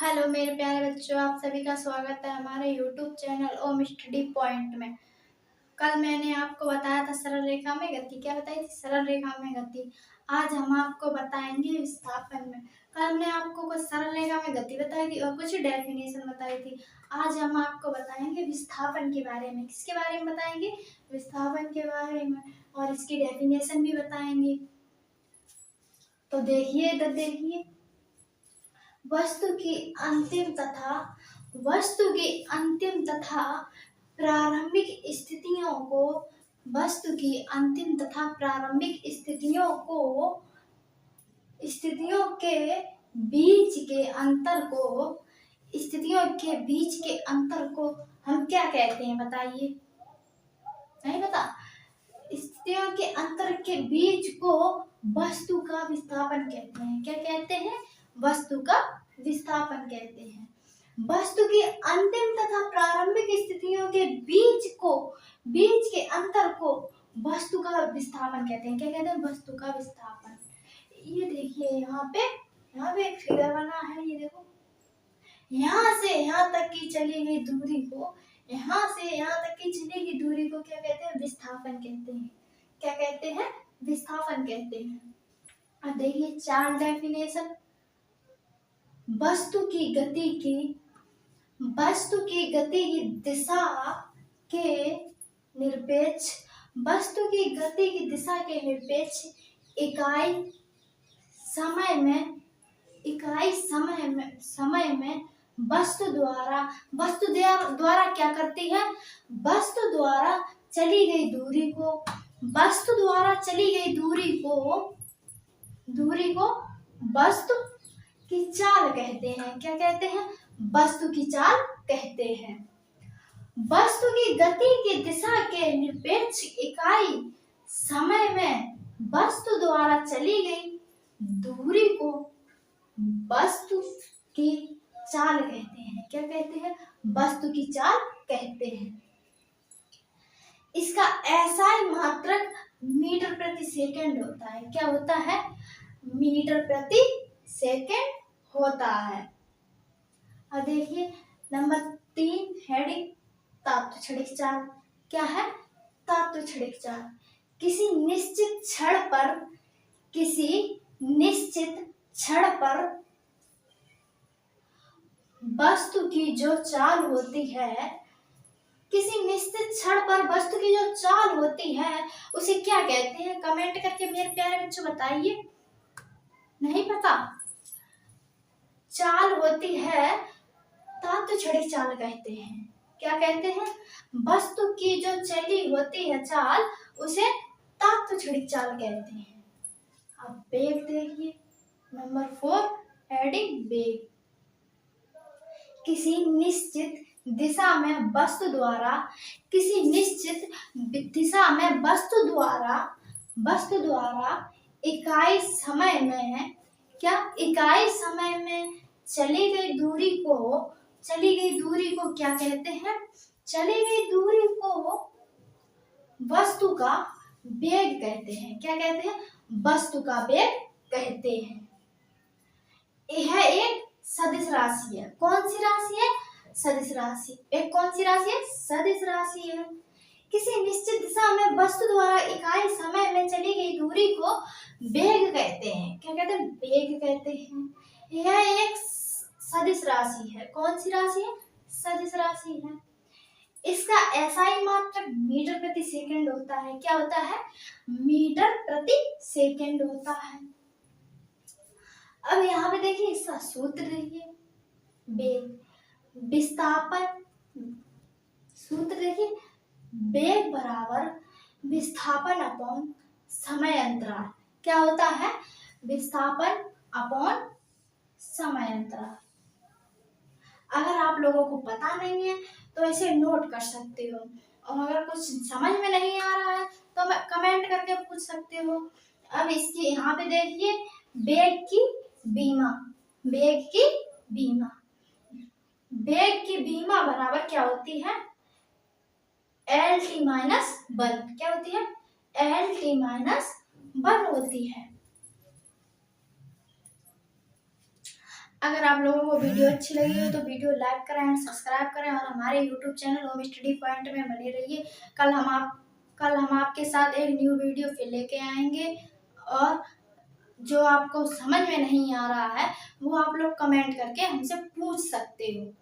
Hello मेरे प्यारे बच्चों, आप सभी का स्वागत है हमारे यूट्यूब चैनल ओम स्टडी पॉइंट में। कल मैंने आपको बताया था सरल रेखा में गति। क्या बताई थी? सरल रेखा में गति। आज हम आपको बताएंगे विस्थापन में। कल हमने आपको कुछ सरल रेखा में गति बताई थी और कुछ डेफिनेशन बताई थी। आज हम आपको बताएंगे विस्थापन के बारे में। किसके बारे में बताएंगे? विस्थापन के बारे में, और इसकी डेफिनेशन भी बताएंगे। तो देखिए वस्तु की अंतिम तथा प्रारंभिक स्थितियों को स्थितियों के बीच के अंतर को हम क्या कहते हैं? बताइए। नहीं पता? स्थितियों के अंतर के बीच को वस्तु का विस्थापन कहते हैं। क्या कहते हैं? वस्तु का विस्थापन कहते हैं। वस्तु की अंतिम तथा प्रारंभिक स्थितियों के बीच के अंतर को वस्तु का विस्थापन कहते हैं। क्या कहते हैं? वस्तु का विस्थापन। ये देखिए यहाँ पे एक फिगर बना है। ये देखो, यहाँ से यहाँ तक की चली गई दूरी को, यहाँ से यहाँ तक की चली गई दूरी को क्या कहते हैं? विस्थापन कहते हैं। क्या कहते हैं? विस्थापन कहते हैं। अब देखिए 4 डेफिनेशन। वस्तु की गति की दिशा के निरपेक्ष इकाई समय में वस्तु द्वारा क्या करती है? वस्तु द्वारा चली गई दूरी को वस्तु की चाल कहते हैं। क्या कहते हैं? वस्तु की चाल कहते हैं। वस्तु की गति की दिशा के निरपेक्ष इकाई समय में वस्तु द्वारा चली गई दूरी को वस्तु की चाल कहते हैं। क्या कहते हैं? वस्तु की चाल कहते हैं। इसका एसआई मात्रक मीटर प्रति सेकंड होता है। क्या होता है? मीटर प्रति सेकंड होता है। अब देखिए नंबर 3 हेडिंग तात्व क्षणिक चाल। क्या है? तात्व क्षणिक चाल। किसी निश्चित क्षण पर वस्तु की जो चाल होती है उसे क्या कहते हैं? कमेंट करके मेरे प्यारे बच्चों बताइए। नहीं पता? चाल होती है तात्व क्षणिक चाल कहते हैं। क्या कहते हैं? वस्तु की जो चली होती है चाल उसे तात्व क्षणिक चाल कहते हैं। अब वेग देखिए नंबर 4 हेडिंग वेग। किसी निश्चित दिशा में वस्तु द्वारा इकाई समय में चली गई दूरी को क्या कहते हैं? चली गई दूरी को वस्तु का वेग कहते हैं। क्या कहते हैं? वस्तु का वेग कहते हैं। यह एक सदिश राशि है। कौन सी राशि है? सदिश राशि। एक कौन सी राशि है? सदिश राशि है। किसी निश्चित दिशा में वस्तु द्वारा इकाई समय में चली गई दूरी को वेग कहते हैं। क्या कहते हैं? वेग कहते हैं। यह एक सदिश राशि है। कौन सी राशि है? सदिश राशि है। इसका एसआई मात्रक मीटर प्रति सेकंड होता है। क्या होता है? मीटर प्रति सेकंड होता है। अब यहाँ पे देखिए इसका सूत्र देखिए। वेग विस्थापन सूत्र देखिए। वेग बराबर विस्थापन अपॉन समय अंतराल। क्या होता है? विस्थापन अपॉन समय अंतराल। अगर आप लोगों को पता नहीं है तो ऐसे नोट कर सकते हो, और अगर कुछ समझ में नहीं आ रहा है तो मैं कमेंट करके पूछ सकते हो। अब इसके यहाँ पे देखिए वेग की बीमा बराबर क्या होती है? LT-1। क्या होती है? LT-1 होती है। अगर आप लोगों को वीडियो अच्छी लगी हो तो वीडियो लाइक करें एंड सब्सक्राइब करें और हमारे YouTube channel home study point में बने रहिए। कल हम आपके साथ एक न्यू वीडियो फिर लेके आएंगे, और जो आपको समझ में नहीं आ रहा है वो आप लोग कमेंट करके हमसे पूछ सकते हो।